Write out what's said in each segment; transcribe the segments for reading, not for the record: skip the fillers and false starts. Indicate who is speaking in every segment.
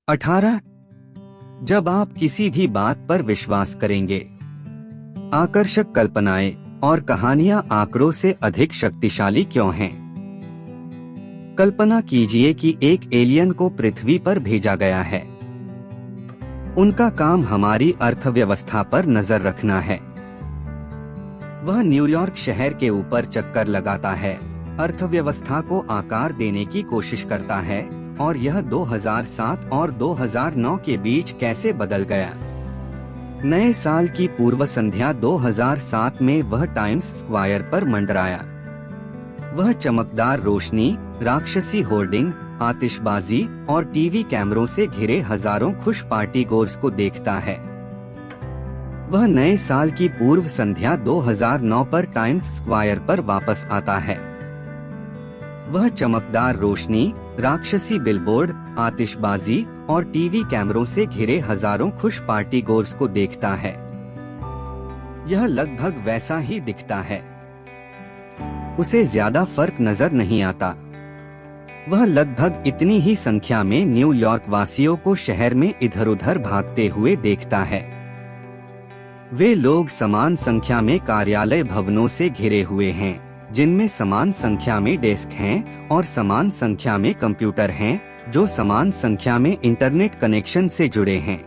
Speaker 1: 18। जब आप किसी भी बात पर विश्वास करेंगे। आकर्षक कल्पनाएं और कहानियां आंकड़ों से अधिक शक्तिशाली क्यों हैं? कल्पना कीजिए कि एक एलियन को पृथ्वी पर भेजा गया है। उनका काम हमारी अर्थव्यवस्था पर नजर रखना है। वह न्यूयॉर्क शहर के ऊपर चक्कर लगाता है, अर्थव्यवस्था को आकार देने की कोशिश करता है, और यह 2007 और 2009 के बीच कैसे बदल गया। नए साल की पूर्व संध्या 2007 में वह टाइम्स स्क्वायर पर मंडराया। वह चमकदार रोशनी, राक्षसी होर्डिंग, आतिशबाजी और टीवी कैमरों से घिरे हजारों खुश पार्टी गोर्स को देखता है। वह नए साल की पूर्व संध्या 2009 पर टाइम्स स्क्वायर पर वापस आता है। वह चमकदार रोशनी, राक्षसी बिलबोर्ड, आतिशबाजी और टीवी कैमरों से घिरे हजारों खुश पार्टी गोर्स को देखता है। यह लगभग वैसा ही दिखता है। उसे ज्यादा फर्क नजर नहीं आता। वह लगभग इतनी ही संख्या में न्यूयॉर्क वासियों को शहर में इधर-उधर भागते हुए देखता है। वे लोग समान संख्या में कार्यालय भवनों से घिरे हुए हैं, जिनमें समान संख्या में डेस्क हैं और समान संख्या में कंप्यूटर हैं, जो समान संख्या में इंटरनेट कनेक्शन से जुड़े हैं।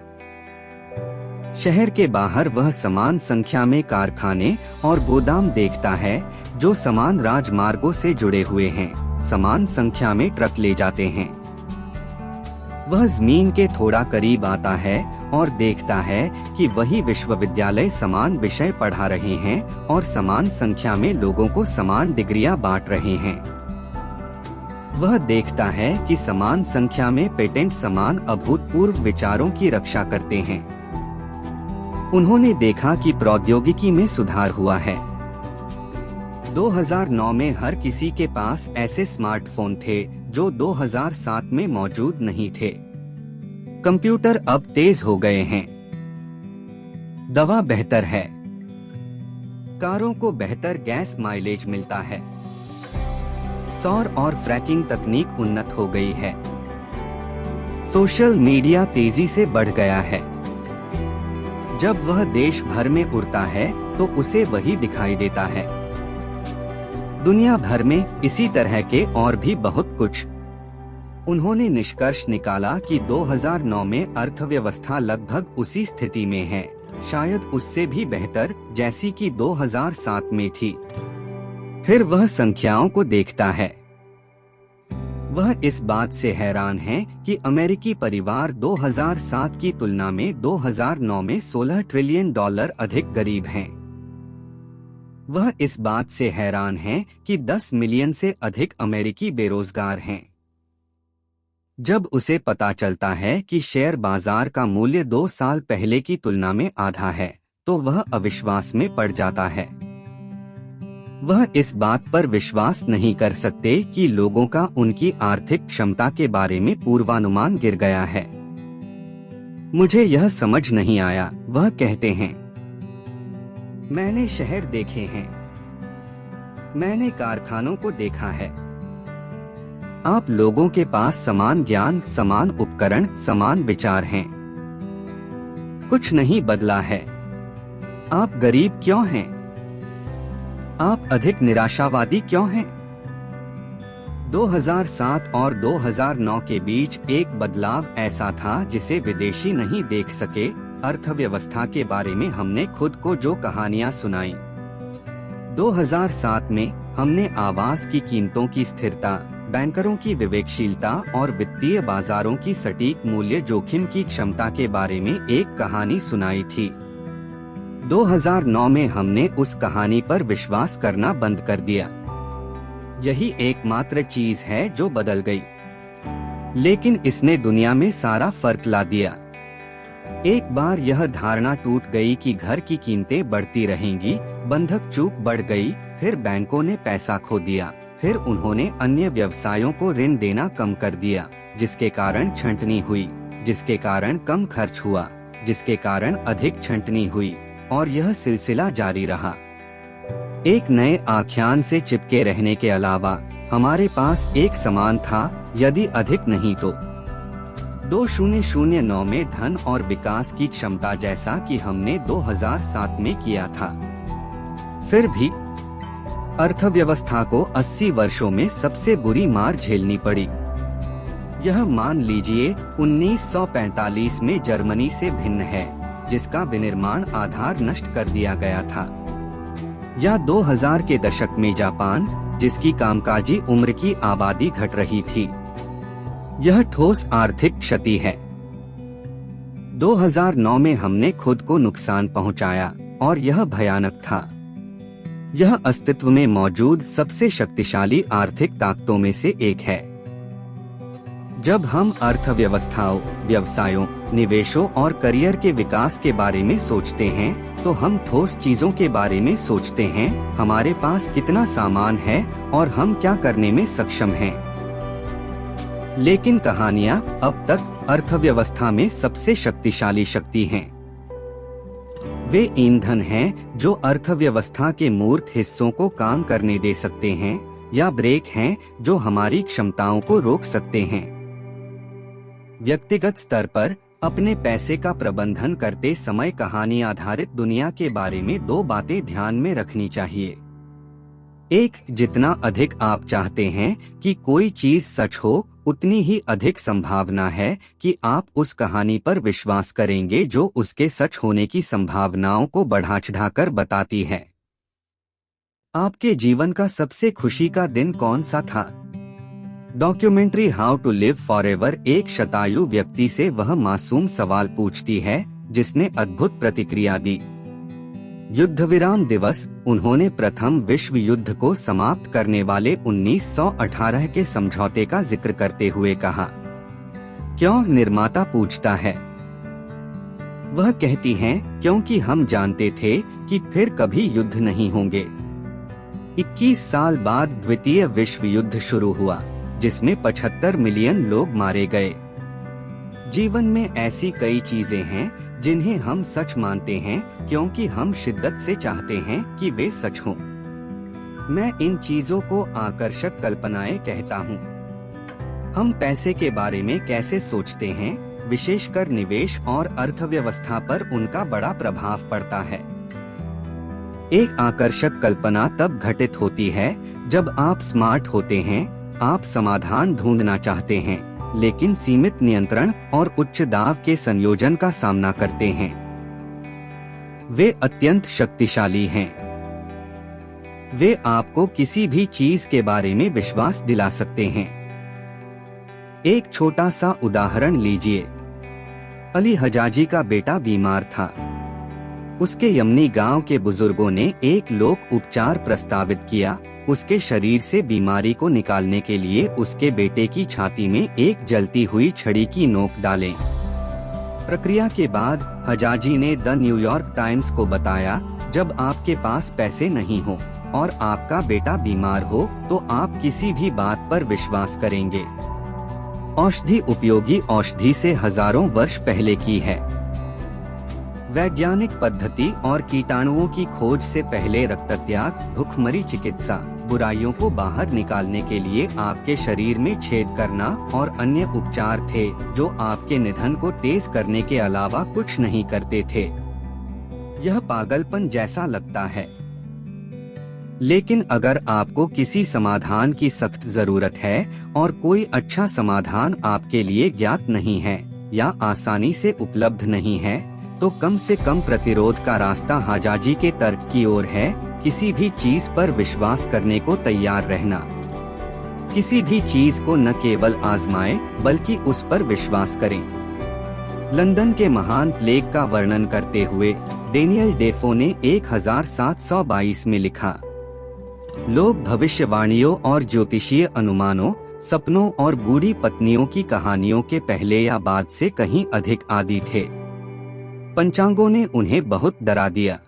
Speaker 1: शहर के बाहर वह समान संख्या में कारखाने और गोदाम देखता है, जो समान राजमार्गों से जुड़े हुए हैं, समान संख्या में ट्रक ले जाते हैं। वह जमीन के थोड़ा करीब आता है और देखता है कि वही विश्वविद्यालय समान विषय पढ़ा रहे हैं और समान संख्या में लोगों को समान डिग्रियां बांट रहे हैं। वह देखता है कि समान संख्या में पेटेंट समान अभूतपूर्व विचारों की रक्षा करते हैं। उन्होंने देखा कि प्रौद्योगिकी में सुधार हुआ है। 2009 में हर किसी के पास ऐसे स्मार्टफोन थे जो 2007 में मौजूद नहीं थे। कंप्यूटर अब तेज हो गए हैं। दवा बेहतर है। कारों को बेहतर गैस माइलेज मिलता है। सौर और फ्रैकिंग तकनीक उन्नत हो गई है। सोशल मीडिया तेजी से बढ़ गया है। जब वह देश भर में उड़ता है तो उसे वही दिखाई देता है। दुनिया भर में इसी तरह के और भी बहुत कुछ। उन्होंने निष्कर्ष निकाला कि 2009 में अर्थव्यवस्था लगभग उसी स्थिति में है, शायद उससे भी बेहतर, जैसी कि 2007 में थी। फिर वह संख्याओं को देखता है। वह इस बात से हैरान है कि अमेरिकी परिवार 2007 की तुलना में 2009 में $16 ट्रिलियन अधिक गरीब हैं। वह इस बात से हैरान है कि 10 मिलियन से अधिक अमेरिकी बेरोजगार हैं। जब उसे पता चलता है कि शेयर बाजार का मूल्य 2 साल पहले की तुलना में आधा है, तो वह अविश्वास में पड़ जाता है। वह इस बात पर विश्वास नहीं कर सकते कि लोगों का उनकी आर्थिक क्षमता के बारे में पूर्वानुमान गिर गया है। मुझे यह समझ नहीं आया, वह कहते हैं। मैंने शहर देखे हैं। मैंने कारखानों को देखा है। आप लोगों के पास समान ज्ञान, समान उपकरण, समान विचार हैं। कुछ नहीं बदला है। आप गरीब क्यों हैं? आप अधिक निराशावादी क्यों हैं? 2007 और 2009 के बीच एक बदलाव ऐसा था जिसे विदेशी नहीं देख सके। अर्थव्यवस्था के बारे में हमने खुद को जो कहानियां सुनाई। 2007 में हमने आवास की कीमतों की स्थिरता, बैंकरों की विवेकशीलता और वित्तीय बाजारों की सटीक मूल्य जोखिम की क्षमता के बारे में एक कहानी सुनाई थी। 2009 में हमने उस कहानी पर विश्वास करना बंद कर दिया। यही एकमात्र चीज है जो बदल गई। लेकिन इसने दुनिया में सारा फर्क ला दिया। एक बार यह धारणा टूट गई कि घर की कीमतें बढ़ती रहेंगी, बंधक चूक बढ़ गई, फिर बैंकों ने पैसा खो दिया, फिर उन्होंने अन्य व्यवसायों को ऋण देना कम कर दिया, जिसके कारण छंटनी हुई, जिसके कारण कम खर्च हुआ, जिसके कारण अधिक छंटनी हुई, और यह सिलसिला जारी रहा। एक नए आख्यान से चिपके रहने के अलावा हमारे पास एक समान था, यदि अधिक नहीं तो। 2009 में धन और विकास की क्षमता जैसा कि हमने 2007 में किया था। फिर भी अर्थव्यवस्था को 80 वर्षों में सबसे बुरी मार झेलनी पड़ी। यह मान लीजिए 1945 में जर्मनी से भिन्न है, जिसका विनिर्माण आधार नष्ट कर दिया गया था, या 2000 के दशक में जापान, जिसकी कामकाजी उम्र की आबादी घट रही थी। यह ठोस आर्थिक क्षति है। 2009 में हमने खुद को नुकसान पहुंचाया और यह भयानक था। यह अस्तित्व में मौजूद सबसे शक्तिशाली आर्थिक ताकतों में से एक है। जब हम अर्थव्यवस्थाओं, व्यवसायों, निवेशों और करियर के विकास के बारे में सोचते हैं, तो हम ठोस चीजों के बारे में सोचते हैं, हमारे पास कितना सामान है और हम क्या करने में सक्षम हैं। लेकिन कहानियां अब तक अर्थव्यवस्था में सबसे शक्तिशाली शक्ति हैं। वे ईंधन हैं जो अर्थव्यवस्था के मूर्त हिस्सों को काम करने दे सकते हैं, या ब्रेक हैं जो हमारी क्षमताओं को रोक सकते हैं। व्यक्तिगत स्तर पर अपने पैसे का प्रबंधन करते समय कहानी आधारित दुनिया के बारे में 2 बातें ध्यान में रखनी चाहिए। एक, जितना अधिक आप चाहते हैं कि कोई चीज सच हो, उतनी ही अधिक संभावना है कि आप उस कहानी पर विश्वास करेंगे जो उसके सच होने की संभावनाओं को बढ़ा चढ़ाकर बताती है। आपके जीवन का सबसे खुशी का दिन कौन सा था? Documentary how to live forever एक शतायु व्यक्ति से वह मासूम सवाल पूछती है जिसने अद्भुत प्रतिक्रिया दी। युद्ध विराम दिवस, उन्होंने प्रथम विश्व युद्ध को समाप्त करने वाले 1918 के समझौते का जिक्र करते हुए कहा। क्यों? निर्माता पूछता है। वह कहती हैं, क्योंकि हम जानते थे कि फिर कभी युद्ध नहीं होंगे। 21 साल बाद द्वितीय विश्व युद्ध शुरू हुआ, जिसमें 75 मिलियन लोग मारे गए। जीवन में ऐसी कई चीजें हैं जिन्हें हम सच मानते हैं क्योंकि हम शिद्दत से चाहते हैं कि वे सच हों। मैं इन चीजों को आकर्षक कल्पनाएं कहता हूँ। हम पैसे के बारे में कैसे सोचते हैं, विशेषकर निवेश और अर्थव्यवस्था पर उनका बड़ा प्रभाव पड़ता है। एक आकर्षक कल्पना तब घटित होती है जब आप स्मार्ट होते हैं, आप समाधान ढूंढना चाहते हैं, लेकिन सीमित नियंत्रण और उच्च दाब के संयोजन का सामना करते हैं। वे अत्यंत शक्तिशाली हैं। वे आपको किसी भी चीज के बारे में विश्वास दिला सकते हैं। एक छोटा सा उदाहरण लीजिए। अली हजाजी का बेटा बीमार था। उसके यमनी गांव के बुजुर्गों ने एक लोक उपचार प्रस्तावित किया। उसके शरीर से बीमारी को निकालने के लिए उसके बेटे की छाती में एक जलती हुई छड़ी की नोक डालें। प्रक्रिया के बाद हजाजी ने द न्यूयॉर्क टाइम्स को बताया, जब आपके पास पैसे नहीं हो और आपका बेटा बीमार हो तो आप किसी भी बात पर विश्वास करेंगे। औषधि उपयोगी औषधि से हजारों वर्ष पहले की है। वैज्ञानिक पद्धति और कीटाणुओं की खोज से पहले रक्तत्याग, भुखमरी चिकित्सा, बुराइयों को बाहर निकालने के लिए आपके शरीर में छेद करना और अन्य उपचार थे जो आपके निधन को तेज करने के अलावा कुछ नहीं करते थे। यह पागलपन जैसा लगता है, लेकिन अगर आपको किसी समाधान की सख्त जरूरत है और कोई अच्छा समाधान आपके लिए ज्ञात नहीं है या आसानी से उपलब्ध नहीं है, तो कम से कम प्रतिरोध का रास्ता हजाजी के तर्क की ओर है। किसी भी चीज पर विश्वास करने को तैयार रहना। किसी भी चीज को न केवल आजमाएं बल्कि उस पर विश्वास करें। लंदन के महान प्लेग का वर्णन करते हुए डेनियल डेफो ने 1722 में लिखा, लोग भविष्यवाणियों और ज्योतिषीय अनुमानों, सपनों और बूढ़ी पत्नियों की कहानियों के पहले या बाद से कहीं अधिक आदी थे। पंचांगों ने उन्हें बहुत डरा दिया।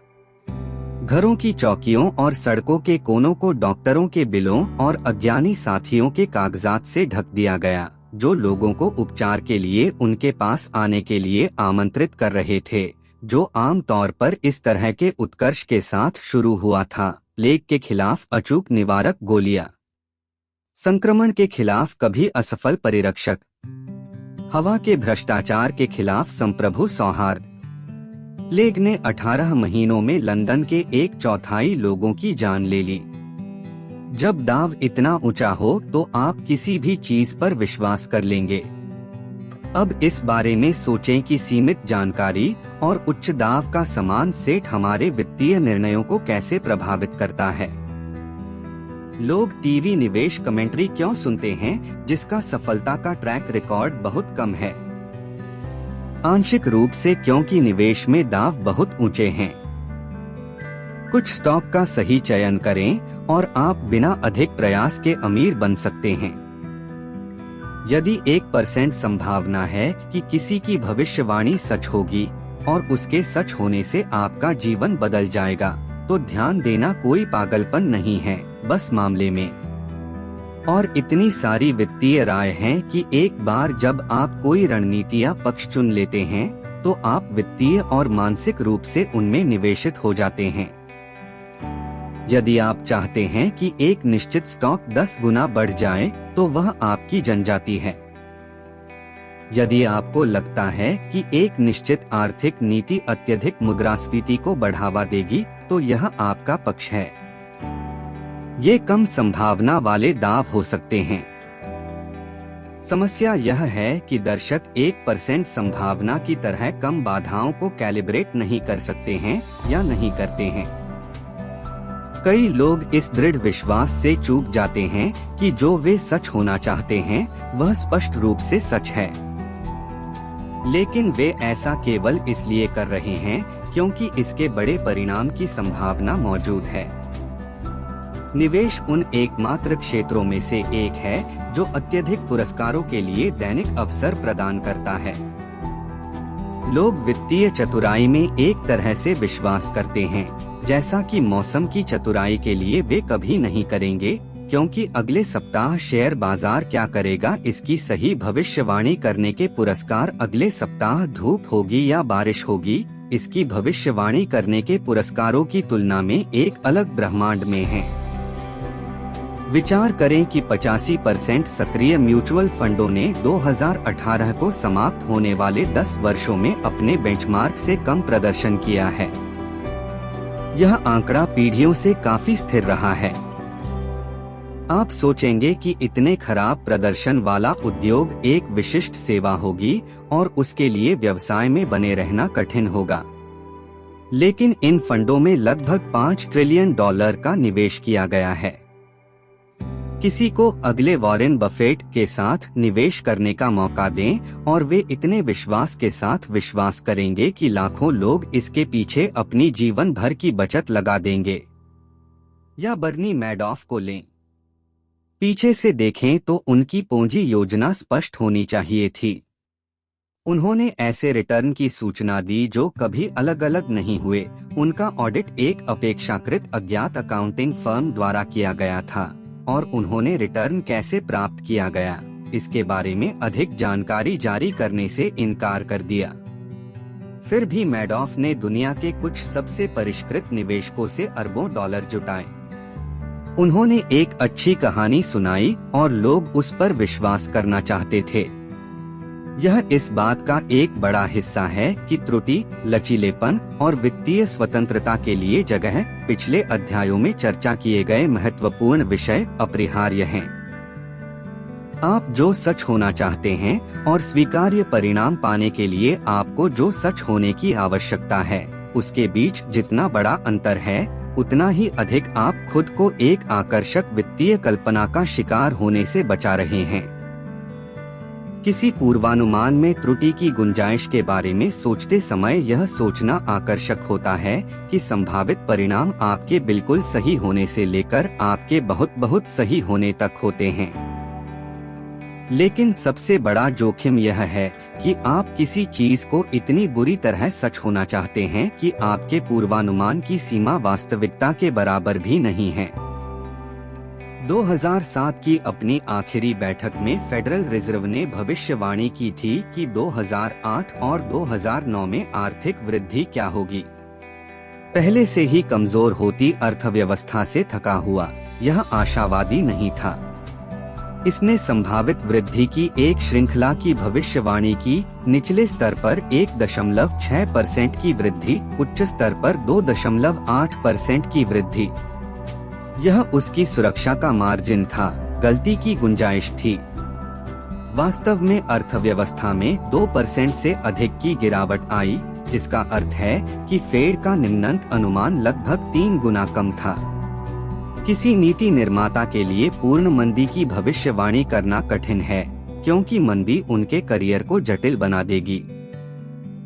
Speaker 1: घरों की चौकियों और सड़कों के कोनों को डॉक्टरों के बिलों और अज्ञानी साथियों के कागजात से ढक दिया गया, जो लोगों को उपचार के लिए उनके पास आने के लिए आमंत्रित कर रहे थे, जो आम तौर पर इस तरह के उत्कर्ष के साथ शुरू हुआ था। प्लेग के खिलाफ अचूक निवारक गोलियां, संक्रमण के खिलाफ कभी असफल परिरक्षक, हवा के भ्रष्टाचार के खिलाफ संप्रभु सौहार्द। प्लेग ने 18 महीनों में लंदन के 1/4 लोगों की जान ले ली। जब दाव इतना ऊंचा हो तो आप किसी भी चीज पर विश्वास कर लेंगे। अब इस बारे में सोचें कि सीमित जानकारी और उच्च दाव का समान सेट हमारे वित्तीय निर्णयों को कैसे प्रभावित करता है। लोग टीवी निवेश कमेंट्री क्यों सुनते हैं जिसका सफलता का ट्रैक रिकॉर्ड बहुत कम है? आंशिक रूप से क्योंकि निवेश में दाव बहुत ऊंचे हैं। कुछ स्टॉक का सही चयन करें और आप बिना अधिक प्रयास के अमीर बन सकते हैं। यदि 1% संभावना है कि किसी की भविष्यवाणी सच होगी और उसके सच होने से आपका जीवन बदल जाएगा, तो ध्यान देना कोई पागलपन नहीं है, बस मामले में। और इतनी सारी वित्तीय राय हैं कि एक बार जब आप कोई रणनीति या पक्ष चुन लेते हैं तो आप वित्तीय और मानसिक रूप से उनमें निवेशित हो जाते हैं। यदि आप चाहते हैं कि एक निश्चित स्टॉक 10 गुना बढ़ जाए तो वह आपकी जनजाति है। यदि आपको लगता है कि एक निश्चित आर्थिक नीति अत्यधिक मुद्रास्फीति को बढ़ावा देगी तो यह आपका पक्ष है। ये कम संभावना वाले दाव हो सकते हैं। समस्या यह है कि दर्शक 1% संभावना की तरह कम बाधाओं को कैलिब्रेट नहीं कर सकते हैं या नहीं करते हैं। कई लोग इस दृढ़ विश्वास से चूक जाते हैं कि जो वे सच होना चाहते हैं वह स्पष्ट रूप से सच है, लेकिन वे ऐसा केवल इसलिए कर रहे हैं क्योंकि इसके बड़े परिणाम की संभावना मौजूद है। निवेश उन एकमात्र क्षेत्रों में से एक है जो अत्यधिक पुरस्कारों के लिए दैनिक अवसर प्रदान करता है। लोग वित्तीय चतुराई में एक तरह से विश्वास करते हैं जैसा कि मौसम की चतुराई के लिए वे कभी नहीं करेंगे, क्योंकि अगले सप्ताह शेयर बाजार क्या करेगा इसकी सही भविष्यवाणी करने के पुरस्कार अगले सप्ताह धूप होगी या बारिश होगी इसकी भविष्यवाणी करने के पुरस्कारों की तुलना में एक अलग ब्रह्मांड में हैं। विचार करें कि 85% सक्रिय म्यूचुअल फंडों ने 2018 को समाप्त होने वाले 10 वर्षों में अपने बेंचमार्क से कम प्रदर्शन किया है। यह आंकड़ा पीढ़ियों से काफी स्थिर रहा है। आप सोचेंगे कि इतने खराब प्रदर्शन वाला उद्योग एक विशिष्ट सेवा होगी और उसके लिए व्यवसाय में बने रहना कठिन होगा। लेकिन इन फंडों में लगभग $5 ट्रिलियन का निवेश किया गया है। किसी को अगले वॉरेन बफेट के साथ निवेश करने का मौका दें और वे इतने विश्वास के साथ विश्वास करेंगे कि लाखों लोग इसके पीछे अपनी जीवन भर की बचत लगा देंगे। या बर्नी मैडॉफ को लें। पीछे से देखें तो उनकी पूंजी योजना स्पष्ट होनी चाहिए थी। उन्होंने ऐसे रिटर्न की सूचना दी जो कभी अलग अलग नहीं हुए। उनका ऑडिट एक अपेक्षाकृत अज्ञात अकाउंटिंग फर्म द्वारा किया गया था और उन्होंने रिटर्न कैसे प्राप्त किया गया इसके बारे में अधिक जानकारी जारी करने से इनकार कर दिया। फिर भी मैडॉफ ने दुनिया के कुछ सबसे परिष्कृत निवेशकों से अरबों डॉलर जुटाए। उन्होंने एक अच्छी कहानी सुनाई और लोग उस पर विश्वास करना चाहते थे। यह इस बात का एक बड़ा हिस्सा है कि त्रुटि, लचीलेपन और वित्तीय स्वतंत्रता के लिए जगह पिछले अध्यायों में चर्चा किए गए महत्वपूर्ण विषय अपरिहार्य हैं। आप जो सच होना चाहते हैं और स्वीकार्य परिणाम पाने के लिए आपको जो सच होने की आवश्यकता है, उसके बीच जितना बड़ा अंतर है उतना ही अधिक आप खुद को एक आकर्षक वित्तीय कल्पना का शिकार होने से बचा रहे हैं। किसी पूर्वानुमान में त्रुटि की गुंजाइश के बारे में सोचते समय यह सोचना आकर्षक होता है कि संभावित परिणाम आपके बिल्कुल सही होने से लेकर आपके बहुत बहुत सही होने तक होते हैं। लेकिन सबसे बड़ा जोखिम यह है कि आप किसी चीज को इतनी बुरी तरह सच होना चाहते हैं कि आपके पूर्वानुमान की सीमा वास्तविकता के बराबर भी नहीं है। 2007 की अपनी आखिरी बैठक में फेडरल रिजर्व ने भविष्यवाणी की थी कि 2008 और 2009 में आर्थिक वृद्धि क्या होगी। पहले से ही कमजोर होती अर्थव्यवस्था से थका हुआ यह आशावादी नहीं था। इसने संभावित वृद्धि की एक श्रृंखला की भविष्यवाणी की। निचले स्तर पर 1.6% की वृद्धि, उच्च स्तर पर 2.8% की वृद्धि। यह उसकी सुरक्षा का मार्जिन था, गलती की गुंजाइश थी। वास्तव में अर्थव्यवस्था में 2% से अधिक की गिरावट आई, जिसका अर्थ है कि फेड का निम्नतम अनुमान लगभग 3 गुना कम था। किसी नीति निर्माता के लिए पूर्ण मंदी की भविष्यवाणी करना कठिन है, क्योंकि मंदी उनके करियर को जटिल बना देगी।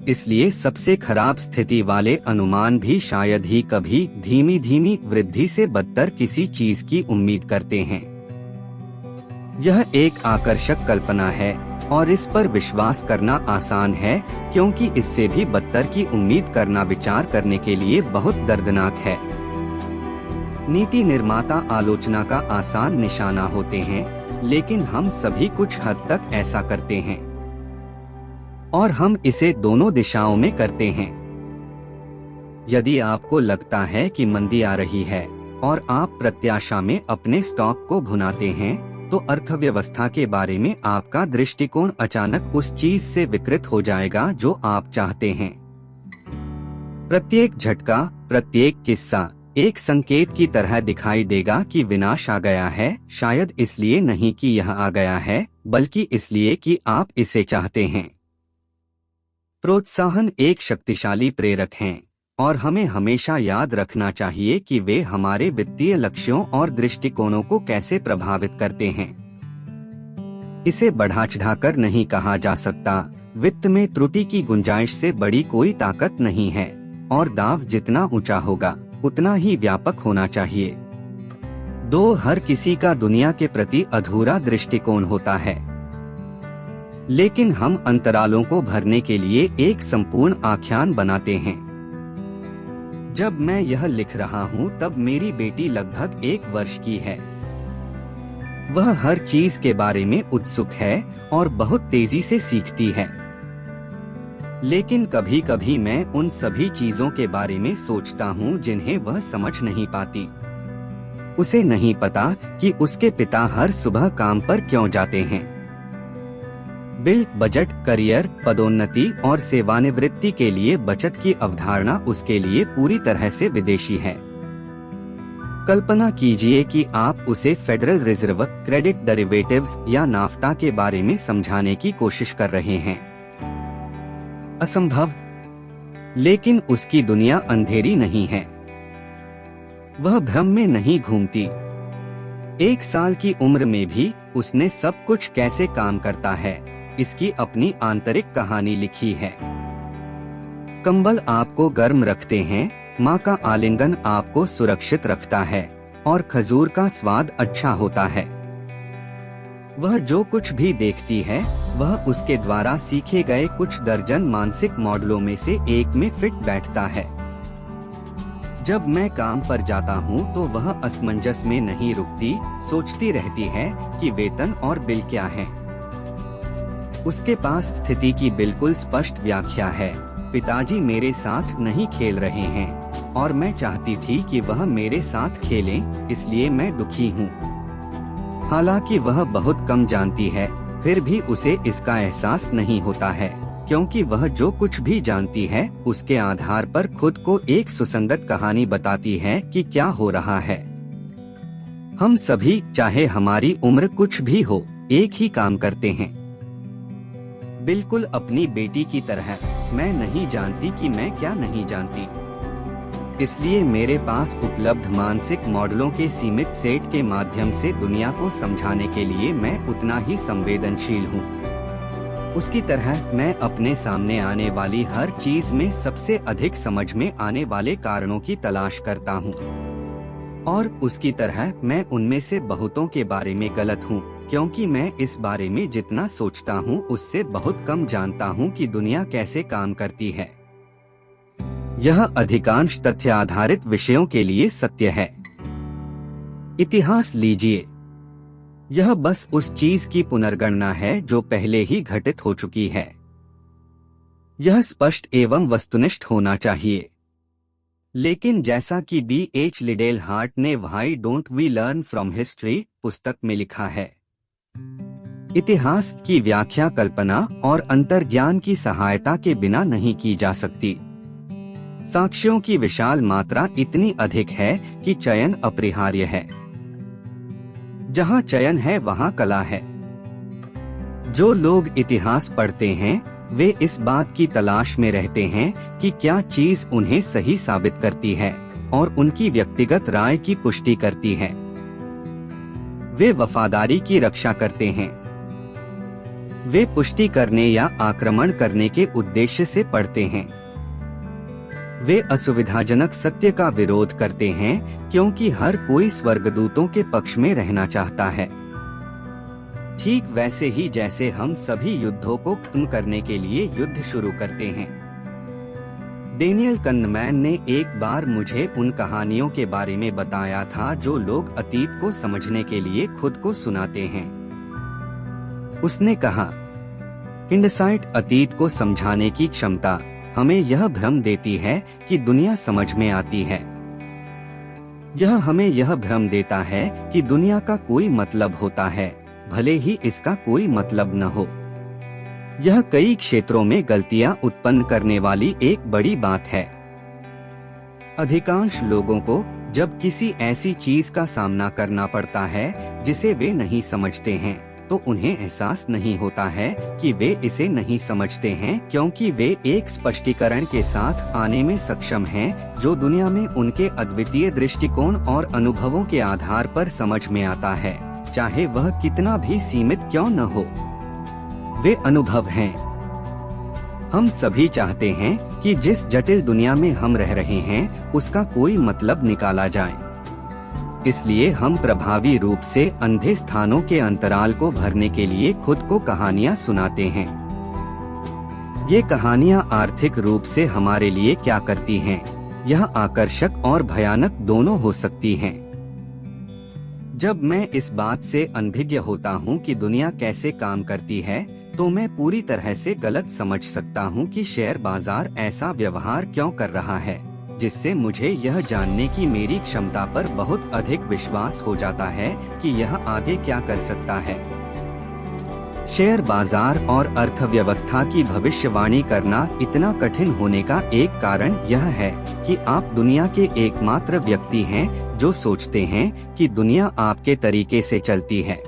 Speaker 1: इसलिए सबसे खराब स्थिति वाले अनुमान भी शायद ही कभी धीमी धीमी वृद्धि से बदतर किसी चीज की उम्मीद करते हैं। यह एक आकर्षक कल्पना है और इस पर विश्वास करना आसान है, क्योंकि इससे भी बदतर की उम्मीद करना विचार करने के लिए बहुत दर्दनाक है। नीति निर्माता आलोचना का आसान निशाना होते हैं, लेकिन हम सभी कुछ हद तक ऐसा करते हैं और हम इसे दोनों दिशाओं में करते हैं। यदि आपको लगता है कि मंदी आ रही है और आप प्रत्याशा में अपने स्टॉक को भुनाते हैं, तो अर्थव्यवस्था के बारे में आपका दृष्टिकोण अचानक उस चीज से विकृत हो जाएगा जो आप चाहते हैं। प्रत्येक झटका, प्रत्येक किस्सा एक संकेत की तरह दिखाई देगा कि विनाश आ गया है, शायद इसलिए नहीं कि यह आ गया है, बल्कि इसलिए कि आप इसे चाहते हैं। प्रोत्साहन एक शक्तिशाली प्रेरक हैं और हमें हमेशा याद रखना चाहिए कि वे हमारे वित्तीय लक्ष्यों और दृष्टिकोणों को कैसे प्रभावित करते हैं। इसे बढ़ा चढ़ाकर नहीं कहा जा सकता। वित्त में त्रुटि की गुंजाइश से बड़ी कोई ताकत नहीं है और दांव जितना ऊंचा होगा उतना ही व्यापक होना चाहिए। हर किसी का दुनिया के प्रति अधूरा दृष्टिकोण होता है, लेकिन हम अंतरालों को भरने के लिए एक संपूर्ण आख्यान बनाते हैं। जब मैं यह लिख रहा हूँ तब मेरी बेटी लगभग 1 वर्ष की है। वह हर चीज के बारे में उत्सुक है और बहुत तेजी से सीखती है, लेकिन कभी कभी मैं उन सभी चीजों के बारे में सोचता हूँ जिन्हें वह समझ नहीं पाती। उसे नहीं पता कि उसके पिता हर सुबह काम पर क्यों जाते हैं। बिल, बजट, करियर, पदोन्नति और सेवानिवृत्ति के लिए बचत की अवधारणा उसके लिए पूरी तरह से विदेशी है। कल्पना कीजिए कि आप उसे फेडरल रिजर्व, क्रेडिट डेरिवेटिव्स या नाफ्ता के बारे में समझाने की कोशिश कर रहे हैं। असंभव। लेकिन उसकी दुनिया अंधेरी नहीं है। वह भ्रम में नहीं घूमती। 1 साल की उम्र में भी उसने सब कुछ कैसे काम करता है इसकी अपनी आंतरिक कहानी लिखी है। कंबल आपको गर्म रखते हैं, माँ का आलिंगन आपको सुरक्षित रखता है और खजूर का स्वाद अच्छा होता है। वह जो कुछ भी देखती है वह उसके द्वारा सीखे गए कुछ दर्जन मानसिक मॉडलों में से एक में फिट बैठता है। जब मैं काम पर जाता हूँ तो वह असमंजस में नहीं रुकती, सोचती रहती है कि वेतन और बिल क्या है। उसके पास स्थिति की बिल्कुल स्पष्ट व्याख्या है। पिताजी मेरे साथ नहीं खेल रहे हैं और मैं चाहती थी कि वह मेरे साथ खेलें, इसलिए मैं दुखी हूँ। हालांकि वह बहुत कम जानती है, फिर भी उसे इसका एहसास नहीं होता है, क्योंकि वह जो कुछ भी जानती है उसके आधार पर खुद को एक सुसंगत कहानी बताती है कि क्या हो रहा है। हम सभी, चाहे हमारी उम्र कुछ भी हो, एक ही काम करते हैं। बिल्कुल अपनी बेटी की तरह मैं नहीं जानती कि मैं क्या नहीं जानती। इसलिए मेरे पास उपलब्ध मानसिक मॉडलों के सीमित सेट के माध्यम से दुनिया को समझाने के लिए मैं उतना ही संवेदनशील हूँ। उसकी तरह मैं अपने सामने आने वाली हर चीज में सबसे अधिक समझ में आने वाले कारणों की तलाश करता हूँ, और उसकी तरह मैं उनमें से बहुतों के बारे में गलत हूँ, क्योंकि मैं इस बारे में जितना सोचता हूँ उससे बहुत कम जानता हूँ कि दुनिया कैसे काम करती है। यह अधिकांश तथ्य आधारित विषयों के लिए सत्य है। इतिहास लीजिए, यह बस उस चीज की पुनर्गणना है जो पहले ही घटित हो चुकी है। यह स्पष्ट एवं वस्तुनिष्ठ होना चाहिए। लेकिन जैसा कि B.H. लिडेल हार्ट ने why don't we learn from history पुस्तक में लिखा है, इतिहास की व्याख्या कल्पना और अंतर्ज्ञान की सहायता के बिना नहीं की जा सकती। साक्ष्यों की विशाल मात्रा इतनी अधिक है कि चयन अपरिहार्य है। जहाँ चयन है वहाँ कला है। जो लोग इतिहास पढ़ते हैं वे इस बात की तलाश में रहते हैं कि क्या चीज उन्हें सही साबित करती है और उनकी व्यक्तिगत राय की पुष्टि करती है। वे वफादारी की रक्षा करते हैं। वे पुष्टि करने या आक्रमण करने के उद्देश्य से पढ़ते हैं। वे असुविधाजनक सत्य का विरोध करते हैं क्योंकि हर कोई स्वर्गदूतों के पक्ष में रहना चाहता है। ठीक वैसे ही जैसे हम सभी युद्धों को खत्म करने के लिए युद्ध शुरू करते हैं। डेनियल कन्नमैन ने एक बार मुझे उन कहानियों के बारे में बताया था जो लोग अतीत को समझने के लिए खुद को सुनाते हैं। उसने कहा, हिंडसाइट अतीत को समझाने की क्षमता हमें यह भ्रम देती है कि दुनिया समझ में आती है। यह हमें यह भ्रम देता है कि दुनिया का कोई मतलब होता है, भले ही इसका कोई मतलब न हो। यह कई क्षेत्रों में गलतियां उत्पन्न करने वाली एक बड़ी बात है। अधिकांश लोगों को जब किसी ऐसी चीज का सामना करना पड़ता है जिसे वे नहीं समझते हैं, तो उन्हें एहसास नहीं होता है कि वे इसे नहीं समझते हैं, क्योंकि वे एक स्पष्टीकरण के साथ आने में सक्षम हैं जो दुनिया में उनके अद्वितीय दृष्टिकोण और अनुभवों के आधार पर समझ में आता है, चाहे वह कितना भी सीमित क्यों न हो। वे अनुभव हैं। हम सभी चाहते हैं कि जिस जटिल दुनिया में हम रह रहे हैं उसका कोई मतलब निकाला जाए। इसलिए हम प्रभावी रूप से अंधे स्थानों के अंतराल को भरने के लिए खुद को कहानियां सुनाते हैं। ये कहानियां आर्थिक रूप से हमारे लिए क्या करती हैं? यह आकर्षक और भयानक दोनों हो सकती हैं। जब मैं इस बात से अनभिज्ञ होता हूँ कि दुनिया कैसे काम करती है, तो मैं पूरी तरह से गलत समझ सकता हूँ कि शेयर बाजार ऐसा व्यवहार क्यों कर रहा है, जिससे मुझे यह जानने की मेरी क्षमता पर बहुत अधिक विश्वास हो जाता है कि यह आगे क्या कर सकता है। शेयर बाजार और अर्थव्यवस्था की भविष्यवाणी करना इतना कठिन होने का एक कारण यह है कि आप दुनिया के एकमात्र व्यक्ति हैं जो सोचते हैं कि दुनिया आपके तरीके से चलती है।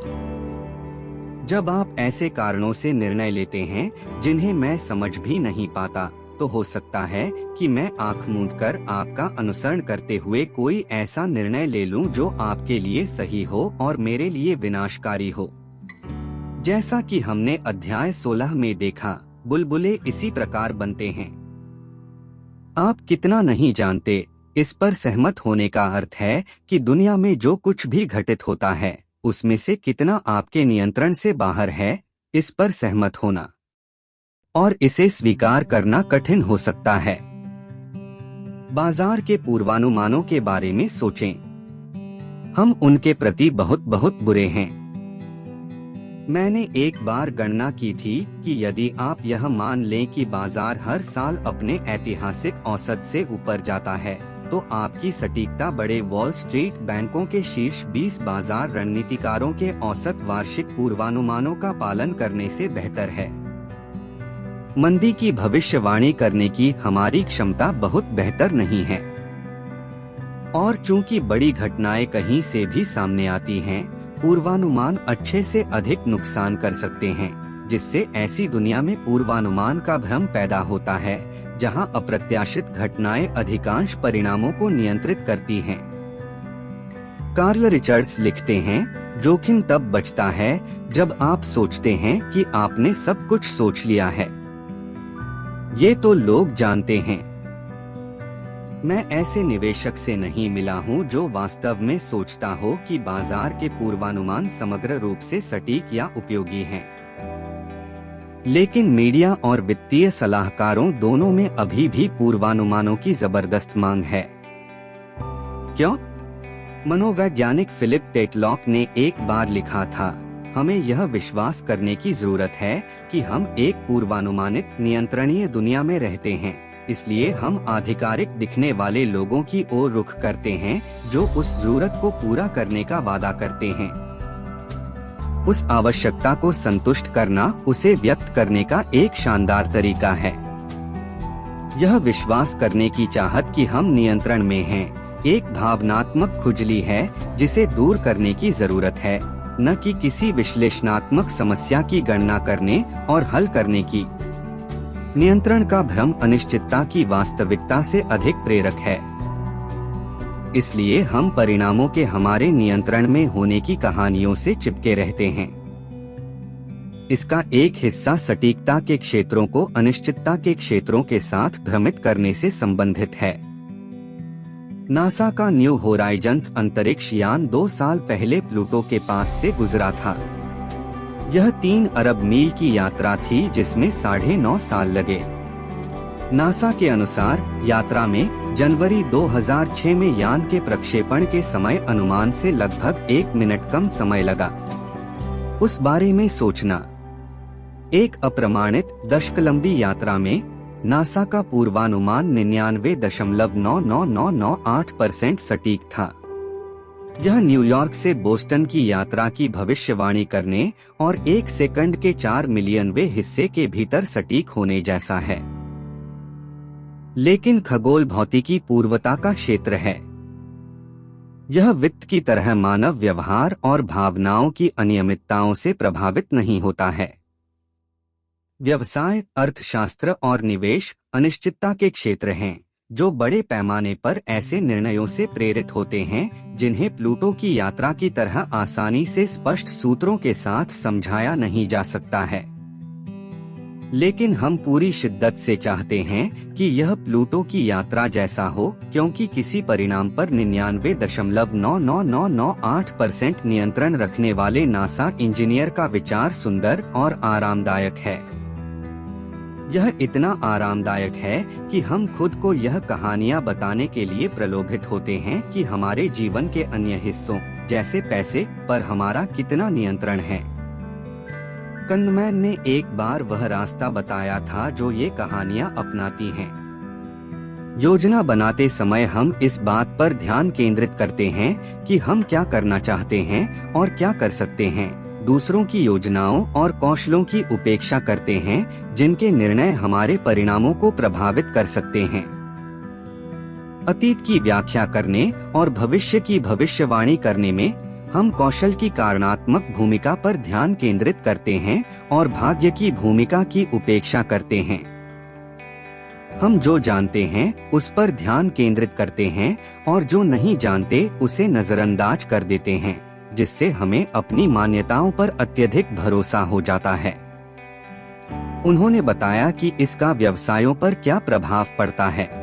Speaker 1: जब आप ऐसे कारणों से निर्णय लेते हैं जिन्हें मैं समझ भी नहीं पाता, तो हो सकता है कि मैं आंख मूंदकर आपका अनुसरण करते हुए कोई ऐसा निर्णय ले लूं जो आपके लिए सही हो और मेरे लिए विनाशकारी हो। जैसा कि हमने अध्याय 16 में देखा, बुलबुले इसी प्रकार बनते हैं। आप कितना नहीं जानते, इस पर सहमत होने का अर्थ है कि दुनिया में जो कुछ भी घटित होता है उसमें से कितना आपके नियंत्रण से बाहर है, इस पर सहमत होना और इसे स्वीकार करना कठिन हो सकता है। बाजार के पूर्वानुमानों के बारे में सोचें। हम उनके प्रति बहुत बहुत बुरे हैं। मैंने एक बार गणना की थी कि यदि आप यह मान लें कि बाजार हर साल अपने ऐतिहासिक औसत से ऊपर जाता है, तो आपकी सटीकता बड़े वॉल स्ट्रीट बैंकों के शीर्ष 20 बाजार रणनीतिकारों के औसत वार्षिक पूर्वानुमानों का पालन करने से बेहतर है। मंदी की भविष्यवाणी करने की हमारी क्षमता बहुत बेहतर नहीं है, और चूंकि बड़ी घटनाएं कहीं से भी सामने आती हैं, पूर्वानुमान अच्छे से अधिक नुकसान कर सकते हैं, जिससे ऐसी दुनिया में पूर्वानुमान का भ्रम पैदा होता है जहां अप्रत्याशित घटनाएं अधिकांश परिणामों को नियंत्रित करती हैं। कार्ल रिचर्ड्स लिखते हैं, जोखिम तब बचता है जब आप सोचते हैं कि आपने सब कुछ सोच लिया है। ये तो लोग जानते हैं। मैं ऐसे निवेशक से नहीं मिला हूं जो वास्तव में सोचता हो कि बाजार के पूर्वानुमान समग्र रूप से सटीक या उपयोगी हैं। लेकिन मीडिया और वित्तीय सलाहकारों दोनों में अभी भी पूर्वानुमानों की जबरदस्त मांग है। क्यों? मनोवैज्ञानिक फिलिप टेटलॉक ने एक बार लिखा था, हमें यह विश्वास करने की जरूरत है कि हम एक पूर्वानुमानित नियंत्रणीय दुनिया में रहते हैं, इसलिए हम आधिकारिक दिखने वाले लोगों की ओर रुख करते हैं जो उस जरूरत को पूरा करने का वादा करते हैं। उस आवश्यकता को संतुष्ट करना उसे व्यक्त करने का एक शानदार तरीका है। यह विश्वास करने की चाहत कि हम नियंत्रण में हैं, एक भावनात्मक खुजली है जिसे दूर करने की जरूरत है, न कि किसी विश्लेषणात्मक समस्या की गणना करने और हल करने की। नियंत्रण का भ्रम अनिश्चितता की वास्तविकता से अधिक प्रेरक है। इसलिए हम परिणामों के हमारे नियंत्रण में होने की कहानियों से चिपके रहते हैं। इसका एक हिस्सा सटीकता के क्षेत्रों को अनिश्चितता के क्षेत्रों के साथ भ्रमित करने से संबंधित है। नासा का न्यू होराइजन्स अंतरिक्ष यान 2 साल पहले प्लूटो के पास से गुजरा था। यह 3 अरब मील की यात्रा थी जिसमें 9.5 साल लगे। नासा के अनुसार यात्रा में जनवरी 2006 में यान के प्रक्षेपण के समय अनुमान से लगभग 1 मिनट कम समय लगा। उस बारे में सोचना। एक अप्रमाणित दशक-लंबी यात्रा में नासा का पूर्वानुमान 99.99998% सटीक था। यह न्यूयॉर्क से बोस्टन की यात्रा की भविष्यवाणी करने और 1 सेकंड के 4 मिलियनवें हिस्से के भीतर सटीक होने जैसा है। लेकिन खगोल भौतिकी पूर्वता का क्षेत्र है। यह वित्त की तरह मानव व्यवहार और भावनाओं की अनियमितताओं से प्रभावित नहीं होता है। व्यवसाय, अर्थशास्त्र और निवेश अनिश्चितता के क्षेत्र हैं, जो बड़े पैमाने पर ऐसे निर्णयों से प्रेरित होते हैं जिन्हें प्लूटो की यात्रा की तरह आसानी से स्पष्ट सूत्रों के साथ समझाया नहीं जा सकता है। लेकिन हम पूरी शिद्दत से चाहते हैं कि यह प्लूटो की यात्रा जैसा हो, क्योंकि किसी परिणाम पर 99.99998% नियंत्रण रखने वाले नासा इंजीनियर का विचार सुंदर और आरामदायक है। यह इतना आरामदायक है कि हम खुद को यह कहानियां बताने के लिए प्रलोभित होते हैं कि हमारे जीवन के अन्य हिस्सों जैसे पैसे पर हमारा कितना नियंत्रण है। कनमैन ने एक बार वह रास्ता बताया था जो ये कहानियां अपनाती हैं। योजना बनाते समय हम इस बात पर ध्यान केंद्रित करते हैं कि हम क्या करना चाहते हैं और क्या कर सकते हैं, दूसरों की योजनाओं और कौशलों की उपेक्षा करते हैं जिनके निर्णय हमारे परिणामों को प्रभावित कर सकते हैं। अतीत की व्याख्या करने और भविष्य की भविष्यवाणी करने में हम कौशल की कारणात्मक भूमिका पर ध्यान केंद्रित करते हैं और भाग्य की भूमिका की उपेक्षा करते हैं। हम जो जानते हैं उस पर ध्यान केंद्रित करते हैं और जो नहीं जानते उसे नजरअंदाज कर देते हैं, जिससे हमें अपनी मान्यताओं पर अत्यधिक भरोसा हो जाता है। उन्होंने बताया कि इसका व्यवसायों पर क्या प्रभाव पड़ता है।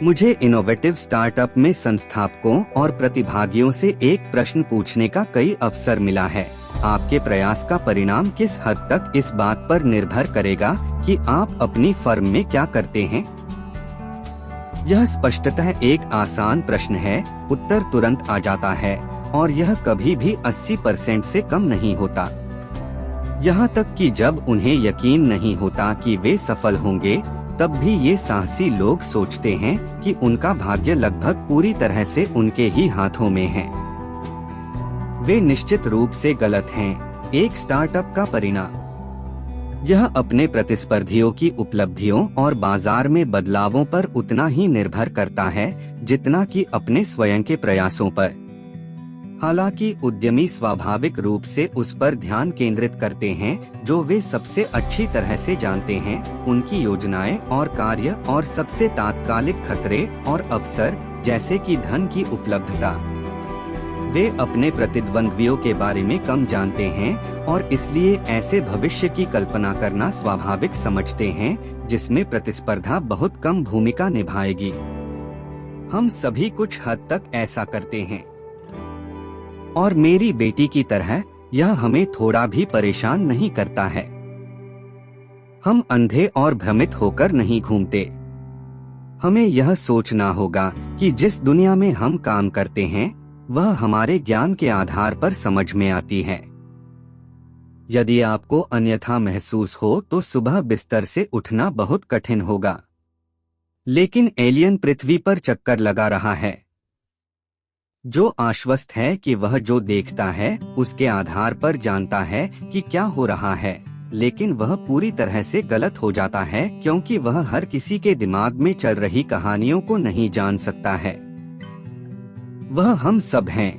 Speaker 1: मुझे इनोवेटिव स्टार्टअप में संस्थापकों और प्रतिभागियों से एक प्रश्न पूछने का कई अवसर मिला है। आपके प्रयास का परिणाम किस हद तक इस बात पर निर्भर करेगा कि आप अपनी फर्म में क्या करते हैं? यह स्पष्टतः एक आसान प्रश्न है, उत्तर तुरंत आ जाता है और यह कभी भी 80% से कम नहीं होता। यहाँ तक कि जब उन्हें यकीन नहीं होता कि वे सफल होंगे, तब भी ये साहसी लोग सोचते हैं कि उनका भाग्य लगभग पूरी तरह से उनके ही हाथों में है। वे निश्चित रूप से गलत हैं। एक स्टार्टअप का परिणाम यह अपने प्रतिस्पर्धियों की उपलब्धियों और बाजार में बदलावों पर उतना ही निर्भर करता है जितना कि अपने स्वयं के प्रयासों पर। हालांकि उद्यमी स्वाभाविक रूप से उस पर ध्यान केंद्रित करते हैं जो वे सबसे अच्छी तरह से जानते हैं, उनकी योजनाएं और कार्य और सबसे तात्कालिक खतरे और अवसर जैसे कि धन की उपलब्धता। वे अपने प्रतिद्वंद्वियों के बारे में कम जानते हैं और इसलिए ऐसे भविष्य की कल्पना करना स्वाभाविक समझते हैं जिसमें प्रतिस्पर्धा बहुत कम भूमिका निभाएगी। हम सभी कुछ हद तक ऐसा करते हैं और मेरी बेटी की तरह यह हमें थोड़ा भी परेशान नहीं करता है। हम अंधे और भ्रमित होकर नहीं घूमते। हमें यह सोचना होगा कि जिस दुनिया में हम काम करते हैं वह हमारे ज्ञान के आधार पर समझ में आती है। यदि आपको अन्यथा महसूस हो तो सुबह बिस्तर से उठना बहुत कठिन होगा। लेकिन एलियन पृथ्वी पर चक्कर लगा रहा है। जो आश्वस्त है कि वह जो देखता है उसके आधार पर जानता है कि क्या हो रहा है, लेकिन वह पूरी तरह से गलत हो जाता है क्योंकि वह हर किसी के दिमाग में चल रही कहानियों को नहीं जान सकता है। वह हम सब हैं।